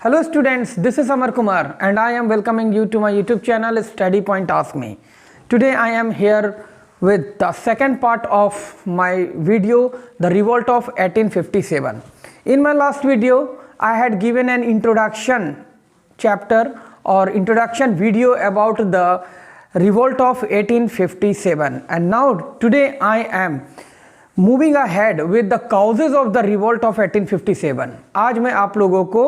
Hello students, this is Amar Kumar and I am welcoming you to my YouTube channel Study Point Ask Me. Today I am here with the second part of my video, the revolt of 1857. In my last video, I had given an introduction chapter or introduction video about the revolt of 1857, and now today I am moving ahead with the causes of the revolt of 1857। आज मैं आप लोगों को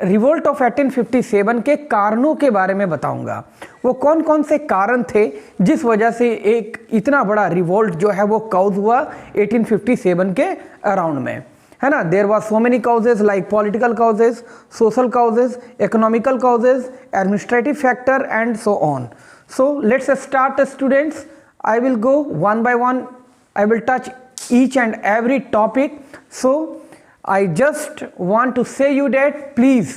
revolt of 1857 के कारणों के बारे में बताऊंगा। वो कौन कौन से कारण थे जिस वजह से एक इतना बड़ा रिवोल्ट जो है वो काउज हुआ 1857 के अराउंड में, है ना। There was so many causes like political causes, social causes, economical causes, administrative factor and so on. So let's start students. I will go one by one, I will touch each and every topic. So I just want to say you that please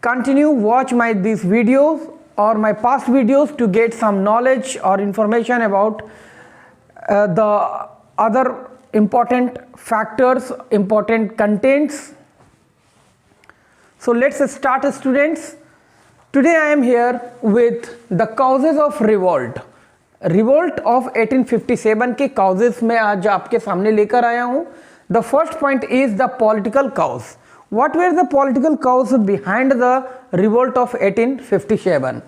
continue watch these videos or my past videos to get some knowledge or information about the other important factors, important contents. So let's start students. Today I am here with the causes of revolt. Revolt of 1857 के causes में आज आपके सामने लेकर आया हूं। The first point is the political cause. What were the political cause behind the revolt of 1857?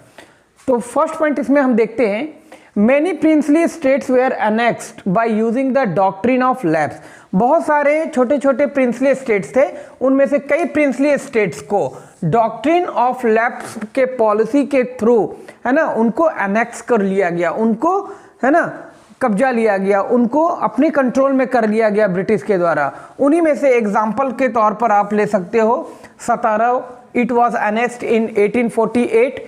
तो first point इसमें हम देखते हैं, many princely states were annexed by using the doctrine of lapse. बहुत सारे छोटे छोटे प्रिंसली स्टेट्स थे, उनमें से कई प्रिंसली स्टेट्स को डॉक्ट्रिन ऑफ लैप्स के पॉलिसी के थ्रू, है ना, उनको अनेक्स कर लिया गया, उनको, है ना, कब्जा लिया गया, उनको अपने कंट्रोल में कर लिया गया ब्रिटिश के द्वारा। उन्हीं में से एग्जाम्पल के तौर पर आप ले सकते हो सतारा, इट वॉज अनेक्स्ड इन 1848,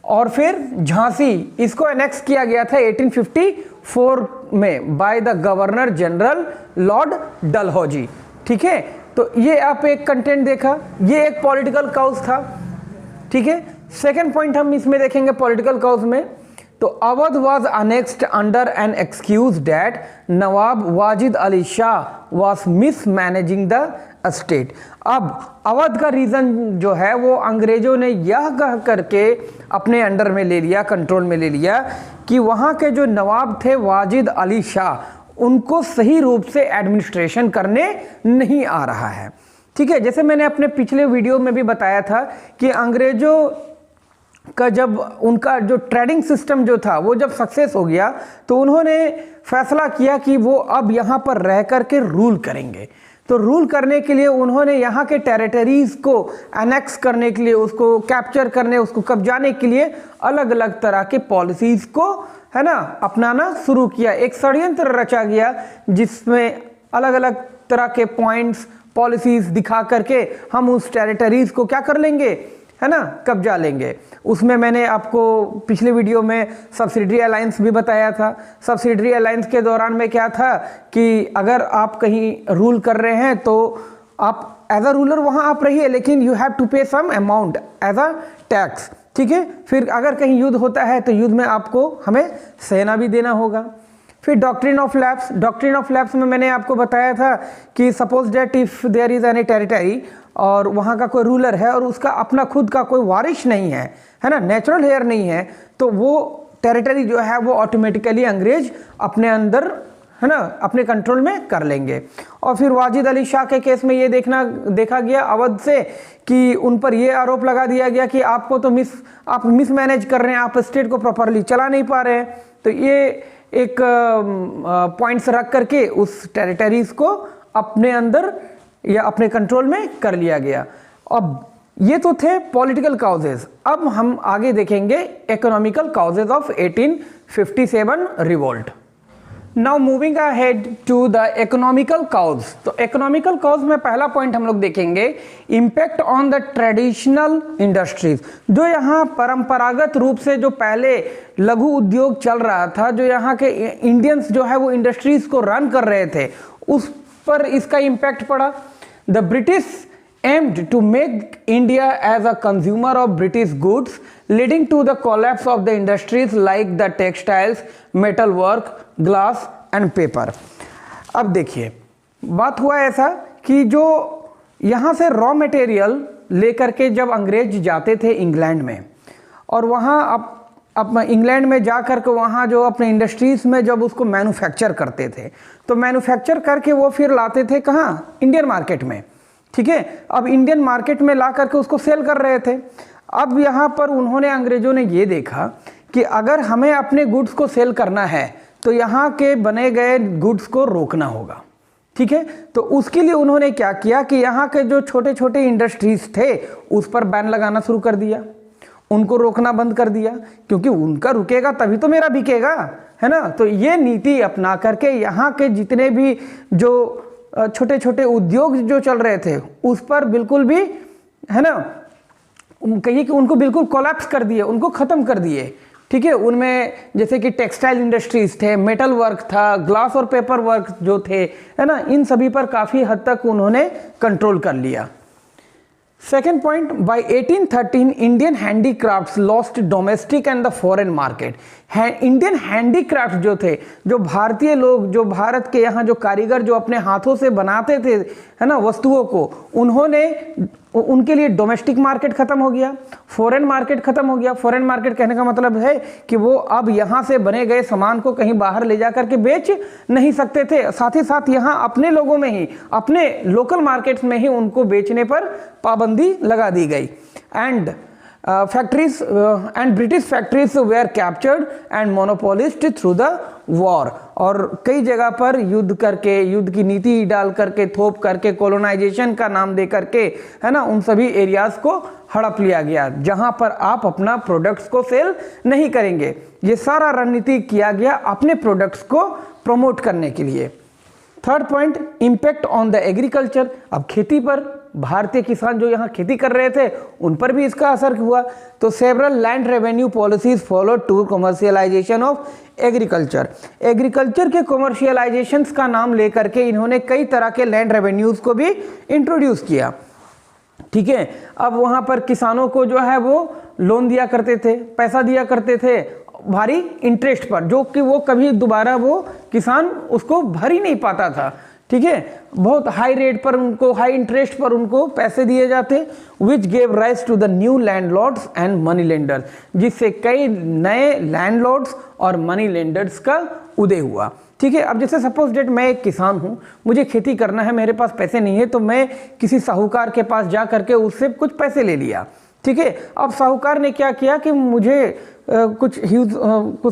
और फिर झांसी, इसको अनेक्स किया गया था 1854 में by the governor general Lord Dalhousie. ठीक है, तो ये आप एक कंटेंट देखा, ये एक पॉलिटिकल काउज था। ठीक है, सेकेंड पॉइंट हम इसमें देखेंगे पॉलिटिकल काउज में, तो Awadh was annexed under an excuse that Nawab Wajid Ali Shah was mismanaging the state. अब अवध का रीजन जो है वो अंग्रेजों ने यह कह करके अपने अंडर में ले लिया, कंट्रोल में ले लिया कि वहाँ के जो नवाब थे वाजिद अली शाह, उनको सही रूप से एडमिनिस्ट्रेशन करने नहीं आ रहा है। ठीक है, जैसे मैंने अपने पिछले वीडियो में भी बताया था कि अंग्रेजों का जब उनका जो ट्रेडिंग सिस्टम जो था वो जब सक्सेस हो गया तो उन्होंने फैसला किया कि वो अब यहाँ पर रह कर के रूल करेंगे। तो रूल करने के लिए उन्होंने यहाँ के टेरिटरीज को एनेक्स करने के लिए, उसको कैप्चर करने, उसको कब्जाने के लिए अलग अलग तरह के पॉलिसीज को, है ना, अपनाना शुरू किया। एक षड्यंत्र रचा गया जिसमें अलग अलग तरह के पॉइंट्स, पॉलिसीज दिखा करके हम उस टेरिटरीज को क्या कर लेंगे, है ना, कब्जा लेंगे। उसमें मैंने आपको पिछले वीडियो में सब्सिडरी अलायंस भी बताया था। सब्सिडरी अलायंस के दौरान में क्या था कि अगर आप कहीं रूल कर रहे हैं तो आप एज अ रूलर वहाँ आप रहिए, लेकिन you have to pay some amount as a tax. ठीक है, फिर अगर कहीं युद्ध होता है तो युद्ध में आपको हमें सेना भी देना होगा। फिर doctrine of lapse, doctrine of lapse में मैंने आपको बताया था कि suppose that if there is any territory और वहाँ का कोई रूलर है और उसका अपना खुद का कोई वारिश नहीं है, है ना, नेचुरल हेयर नहीं है, तो वो टेरिटरी जो है वो ऑटोमेटिकली अंग्रेज अपने अंदर, है ना, अपने कंट्रोल में कर लेंगे। और फिर वाजिद अली शाह के केस में ये देखा गया अवध से कि उन पर ये आरोप लगा दिया गया कि आपको तो आप मिसमैनेज कर रहे हैं, आप स्टेट को प्रॉपरली चला नहीं पा रहे हैं। तो ये एक पॉइंट्स रख करके उस टेरिटरीज को अपने अंदर या अपने कंट्रोल में कर लिया गया। अब ये तो थे पॉलिटिकल काउजेज। अब हम आगे देखेंगे economical causes of 1857 revolt. Now moving ahead to the economical cause. तो इकोनॉमिकल काउज में पहला पॉइंट हम लोग देखेंगे impact on the traditional industries. जो यहाँ परंपरागत रूप से जो पहले लघु उद्योग चल रहा था, जो यहाँ के इंडियंस जो है वो इंडस्ट्रीज को रन कर रहे थे, उस पर इसका इम्पैक्ट पड़ा। The British aimed to make India as a consumer of British goods, leading to the collapse of the industries like the textiles, metal work, glass and paper. अब देखिए, बात हुआ ऐसा कि जो यहाँ से रॉ मटेरियल लेकर के जब अंग्रेज जाते थे इंग्लैंड में, और वहाँ अब इंग्लैंड में जा कर के वहाँ जो अपने इंडस्ट्रीज़ में जब उसको मैन्युफैक्चर करते थे, तो मैन्युफैक्चर करके वो फिर लाते थे कहाँ, इंडियन मार्केट में। ठीक है, अब इंडियन मार्केट में ला करके उसको सेल कर रहे थे। अब यहाँ पर उन्होंने, अंग्रेज़ों ने ये देखा कि अगर हमें अपने गुड्स को सेल करना है तो यहाँ के बने गए गुड्स को रोकना होगा। ठीक है, तो उसके लिए उन्होंने क्या किया कि यहाँ के जो छोटे छोटे इंडस्ट्रीज थे उस पर बैन लगाना शुरू कर दिया, उनको रोकना बंद कर दिया, क्योंकि उनका रुकेगा तभी तो मेरा बिकेगा, है ना। तो ये नीति अपना करके यहाँ के जितने भी जो छोटे छोटे उद्योग जो चल रहे थे उस पर बिल्कुल भी, है ना, कहिए कि उनको बिल्कुल कोलैप्स कर दिए, उनको ख़त्म कर दिए। ठीक है, उनमें जैसे कि टेक्सटाइल इंडस्ट्रीज थे, मेटल वर्क था, ग्लास और पेपर वर्क जो थे, है ना, इन सभी पर काफ़ी हद तक उन्होंने कंट्रोल कर लिया। Second point, by 1813 Indian handicrafts lost domestic and the foreign market. Indian handicraft जो थे, जो भारतीय लोग, जो भारत के यहाँ जो कारीगर जो अपने हाथों से बनाते थे, है ना, वस्तुओं को, उनके लिए डोमेस्टिक मार्केट खत्म हो गया, फॉरेन मार्केट खत्म हो गया। फॉरेन मार्केट कहने का मतलब है कि वो अब यहाँ से बने गए सामान को कहीं बाहर ले जा करके बेच नहीं सकते थे, साथ ही साथ यहाँ अपने लोगों में ही, अपने लोकल मार्केट्स में ही उनको बेचने पर पाबंदी लगा दी गई। And factories and British factories were captured and monopolised through the war. और कई जगह पर युद्ध करके, युद्ध की नीति डाल करके, थोप करके, कॉलोनाइजेशन का नाम दे करके, है ना, उन सभी एरियाज को हड़प लिया गया जहां पर आप अपना प्रोडक्ट्स को सेल नहीं करेंगे। ये सारा रणनीति किया गया अपने प्रोडक्ट्स को प्रमोट करने के लिए। Third point, impact on the agriculture. अब खेती पर, भारतीय किसान जो यहाँ खेती कर रहे थे उन पर भी इसका असर हुआ। तो several land revenue policies follow to commercialisation of agriculture. Agriculture के कमर्शियलाइजेशंस का नाम लेकर के इन्होंने कई तरह के लैंड रेवेन्यूज को भी इंट्रोड्यूस किया। ठीक है, अब वहाँ पर किसानों को जो है वो लोन दिया करते थे, पैसा दिया करते थे भारी इंटरेस्ट पर, जो कि वो कभी दोबारा वो किसान उसको भर ही नहीं पाता था। ठीक है, बहुत हाई रेट पर उनको, हाई इंटरेस्ट पर उनको पैसे दिए जाते, which gave rise to the new landlords and money lenders, जिससे कई नए लैंडलॉर्ड्स और मनी लेंडर्स का उदय हुआ। ठीक है, अब जैसे सपोज डेट मैं एक किसान हूँ, मुझे खेती करना है, मेरे पास पैसे नहीं है, तो मैं किसी साहूकार के पास जा करके उससे कुछ पैसे ले लिया। ठीक है, अब साहूकार ने क्या किया कि मुझे कुछ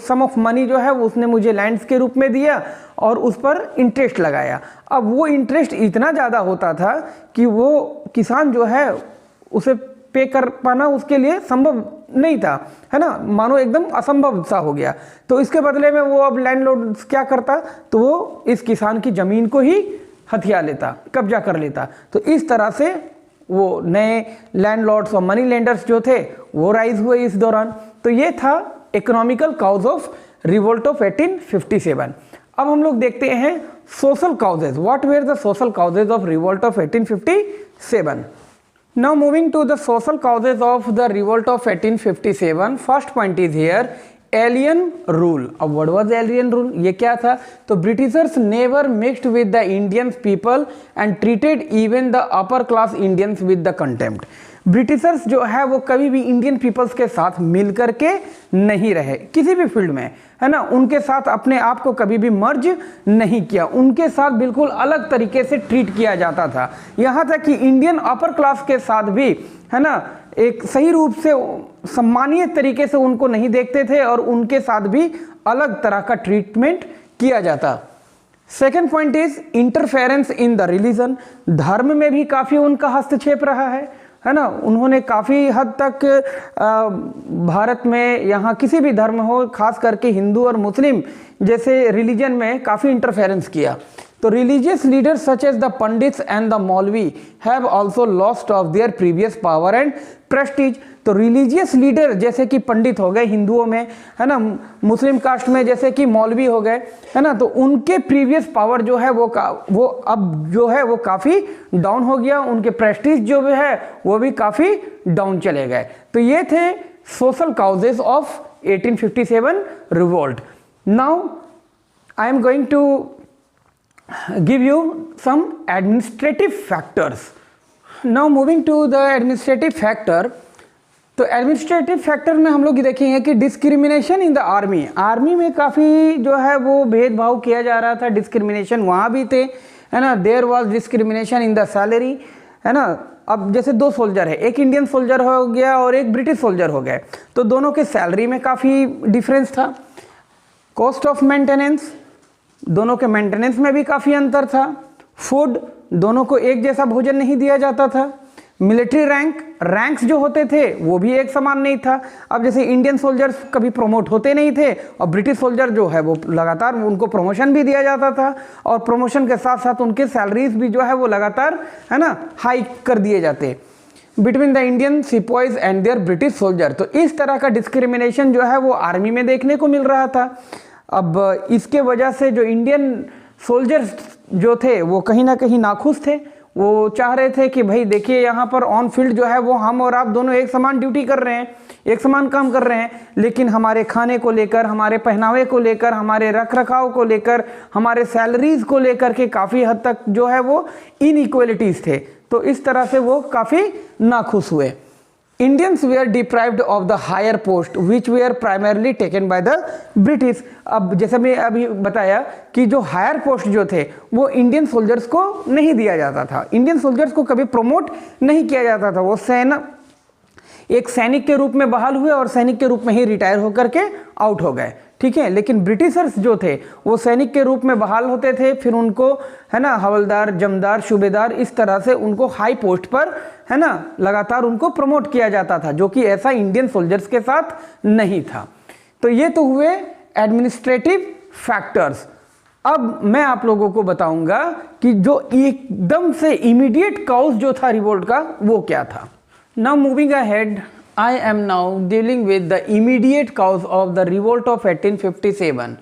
सम ऑफ मनी जो है उसने मुझे लैंड्स के रूप में दिया और उस पर इंटरेस्ट लगाया। अब वो इंटरेस्ट इतना ज़्यादा होता था कि वो किसान जो है उसे पे कर पाना उसके लिए संभव नहीं था, है ना, मानो एकदम असंभव सा हो गया। तो इसके बदले में वो अब लैंडलॉर्ड क्या करता, तो वो इस किसान की ज़मीन को ही हथिया लेता, कब्जा कर लेता। तो इस तरह से वो नए लैंडलॉर्ड्स और मनी लेंडर्स जो थे वो राइज हुए इस दौरान। तो ये था economical cause of revolt of 1857। अब हम लोग देखते हैं social causes. What were the social causes of revolt of 1857? Now moving to the social causes of the revolt of 1857, first point is here alien rule. अब what was alien rule? ये क्या था? तो Britishers never mixed with the Indian people and treated even the upper class Indians with the contempt. Britishers जो है वो कभी भी इंडियन पीपल्स के साथ मिल करके नहीं रहे, किसी भी फील्ड में, है ना, उनके साथ अपने आप को कभी भी मर्ज नहीं किया, उनके साथ बिल्कुल अलग तरीके से ट्रीट किया जाता था। यहाँ तक कि इंडियन अपर क्लास के साथ भी, है ना, एक सही रूप से सम्मानीय तरीके से उनको नहीं देखते थे और उनके साथ भी अलग तरह का ट्रीटमेंट किया जाता। Second point is interference in the religion. धर्म में भी काफ़ी उनका हस्तक्षेप रहा है ना, उन्होंने काफ़ी हद तक भारत में, यहाँ किसी भी धर्म हो, खास करके हिंदू और मुस्लिम जैसे रिलीजन में काफ़ी इंटरफेरेंस किया। तो religious leaders such as the pandits and the maulvi have also lost of their previous power and prestige. तो रिलीजियस लीडर जैसे कि पंडित हो गए हिंदुओं में, है ना, मुस्लिम कास्ट में जैसे कि मौलवी हो गए, है ना, तो उनके प्रीवियस पावर जो है वो अब जो है वो काफ़ी डाउन हो गया, उनके प्रेस्टीज जो भी है वो भी काफ़ी डाउन चले गए। तो ये थे social causes of 1857 revolt. Now I am going to give you some administrative factors, now moving to the administrative factor. तो एडमिनिस्ट्रेटिव फैक्टर में हम लोग ये देखेंगे कि discrimination in the army, army में काफ़ी जो है वो भेदभाव किया जा रहा था, डिस्क्रिमिनेशन वहाँ भी थे, है ना। There was discrimination in the salary, है ना। अब जैसे दो सोल्जर है, एक इंडियन सोल्जर हो गया और एक ब्रिटिश सोल्जर हो गए, तो दोनों के सैलरी में काफ़ी डिफरेंस था। कॉस्ट ऑफ मेंटेनेंस, दोनों के मेंटेनेंस में भी काफ़ी अंतर था। फूड, दोनों को एक जैसा भोजन नहीं दिया जाता था। मिलिट्री रैंक्स जो होते थे वो भी एक समान नहीं था। अब जैसे इंडियन सोल्जर्स कभी प्रमोट होते नहीं थे और ब्रिटिश सोल्जर जो है वो लगातार उनको प्रमोशन भी दिया जाता था, और प्रमोशन के साथ साथ उनके सैलरीज भी जो है वो लगातार, है ना, हाई कर दिए जाते between the Indian sepoys and their British soldier. तो इस तरह का डिस्क्रिमिनेशन जो है वो आर्मी में देखने को मिल रहा था। अब इसके वजह से जो इंडियन सोल्जर्स जो थे वो कहीं ना कहीं नाखुश थे। वो चाह रहे थे कि भाई देखिए यहाँ पर ऑन फील्ड जो है वो हम और आप दोनों एक समान ड्यूटी कर रहे हैं, एक समान काम कर रहे हैं, लेकिन हमारे खाने को लेकर, हमारे पहनावे को लेकर, हमारे रख रखाव को लेकर, हमारे सैलरीज को लेकर के काफ़ी हद तक जो है वो इनइक्वलिटीज़ थे। तो इस तरह से वो काफ़ी नाखुश हुए। Indians were deprived of the higher post which were primarily taken by the British। अब जैसे मैं अभी बताया कि जो हायर पोस्ट जो थे वो इंडियन सोल्जर्स को नहीं दिया जाता था, इंडियन सोल्जर्स को कभी प्रमोट नहीं किया जाता था। वो एक सैनिक के रूप में बहाल हुए और सैनिक के रूप में ही रिटायर होकर के आउट हो गए, ठीक है। लेकिन ब्रिटिशर्स जो थे वो सैनिक के रूप में बहाल होते थे, फिर उनको, है ना, हवलदार, जमदार, सूबेदार, इस तरह से उनको हाई पोस्ट पर, है ना, लगातार उनको प्रमोट किया जाता था, जो कि ऐसा इंडियन सोल्जर्स के साथ नहीं था। तो ये तो हुए एडमिनिस्ट्रेटिव फैक्टर्स। अब मैं आप लोगों को बताऊंगा कि जो एकदम से इमीडिएट कॉज जो था रिवोल्ट का वो क्या था। Now moving ahead, I am now dealing with the immediate cause of the revolt of 1857.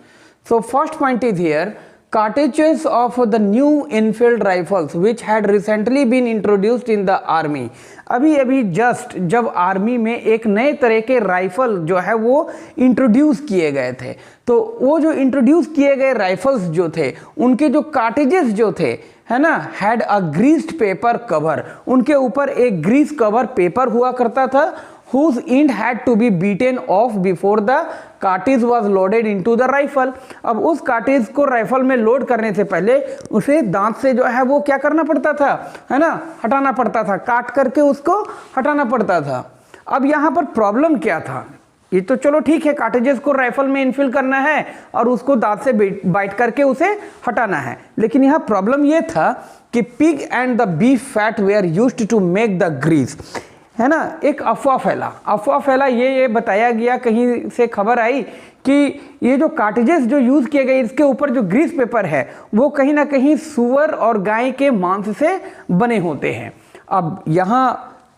So first point is here, cartridges of the new Enfield rifles which had recently been introduced in the army। अभी just जब army में एक नए तरह के rifle जो है वो इंट्रोड्यूस किए गए थे, तो वो जो इंट्रोड्यूस किए गए राइफल्स जो थे उनके जो कार्टेजेस जो थे, है ना, had a greased paper cover, उनके ऊपर एक ग्रीस कवर पेपर हुआ करता था, whose end had to be beaten off before the cartridge was loaded into the rifle। अब उस कार्टेज को राइफल में लोड करने से पहले उसे दांत से जो है वो क्या करना पड़ता था, है ना, हटाना पड़ता था, काट करके उसको हटाना पड़ता था। अब यहाँ पर प्रॉब्लम क्या था, ये तो चलो ठीक है, कार्टेजेस को राइफल में इनफिल करना है और उसको दांत से बाइट करके उसे हटाना है, लेकिन यहाँ प्रॉब्लम ये था कि pig and the beef fat were used to make the grease, है ना। एक अफवाह फैला, ये बताया गया, कहीं से खबर आई कि ये जो कार्टेजेस जो यूज़ किए गए इसके ऊपर जो ग्रीस पेपर है वो कहीं ना कहीं सुअर और गाय के मांस से बने होते हैं। अब यहाँ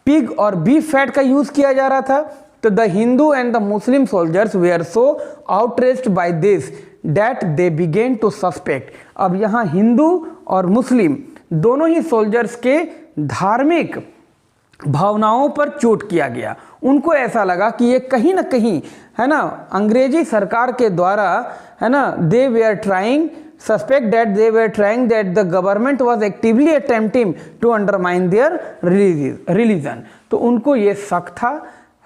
पिग और बीफ फैट का यूज़ किया जा रहा था, तो the Hindu and the Muslim soldiers were so outraged by this that they began to suspect. अब यहाँ हिंदू और मुस्लिम दोनों ही सोल्जर्स के धार्मिक भावनाओं पर चोट किया गया। उनको ऐसा लगा कि ये कहीं ना कहीं, है ना, अंग्रेजी सरकार के द्वारा, है ना, they were trying suspect that they were trying that the government was actively attempting to undermine their religion। तो उनको ये शक था,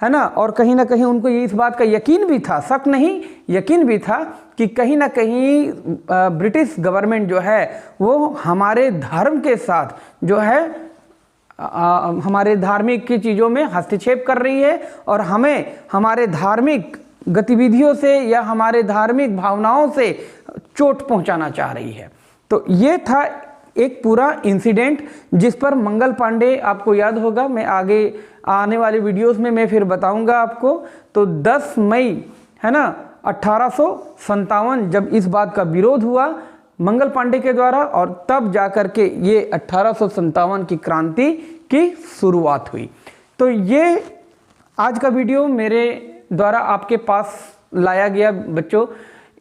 है ना, और कहीं ना कहीं उनको ये इस बात का यकीन भी था, शक नहीं यकीन भी था कि कहीं ना कहीं ब्रिटिश गवर्नमेंट जो है वो हमारे धर्म के साथ जो है हमारे धार्मिक की चीज़ों में हस्तक्षेप कर रही है और हमें हमारे धार्मिक गतिविधियों से या हमारे धार्मिक भावनाओं से चोट पहुंचाना चाह रही है। तो ये था एक पूरा इंसिडेंट जिस पर मंगल पांडे, आपको याद होगा, मैं आगे आने वाले वीडियोस में मैं फिर बताऊंगा आपको। तो 10 मई, है ना, 1857 जब इस बात का विरोध हुआ मंगल पांडे के द्वारा, और तब जाकर के ये 1857 की क्रांति की शुरुआत हुई। तो ये आज का वीडियो मेरे द्वारा आपके पास लाया गया बच्चों।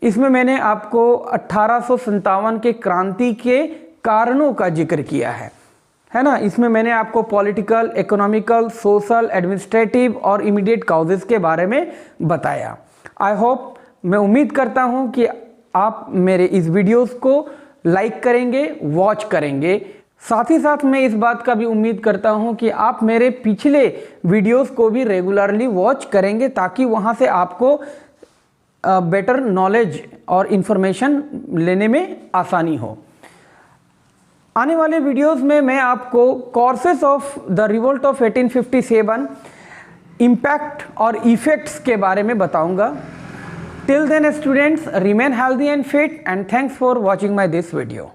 इसमें मैंने आपको 1857 के क्रांति के कारणों का जिक्र किया है ना। इसमें मैंने आपको पॉलिटिकल, इकोनॉमिकल, सोशल, एडमिनिस्ट्रेटिव और इमीडिएट काउजेस के बारे में बताया। आई होप, मैं उम्मीद करता हूं कि आप मेरे इस वीडियोस को लाइक करेंगे, वॉच करेंगे, साथ ही साथ मैं इस बात का भी उम्मीद करता हूं कि आप मेरे पिछले वीडियोस को भी रेगुलरली वॉच करेंगे ताकि वहां से आपको बेटर नॉलेज और इन्फॉर्मेशन लेने में आसानी हो। आने वाले वीडियोस में मैं आपको causes of the revolt of 1857, impact और इफेक्ट्स के बारे में बताऊंगा। Till then students, remain healthy and fit, and thanks for watching my this video.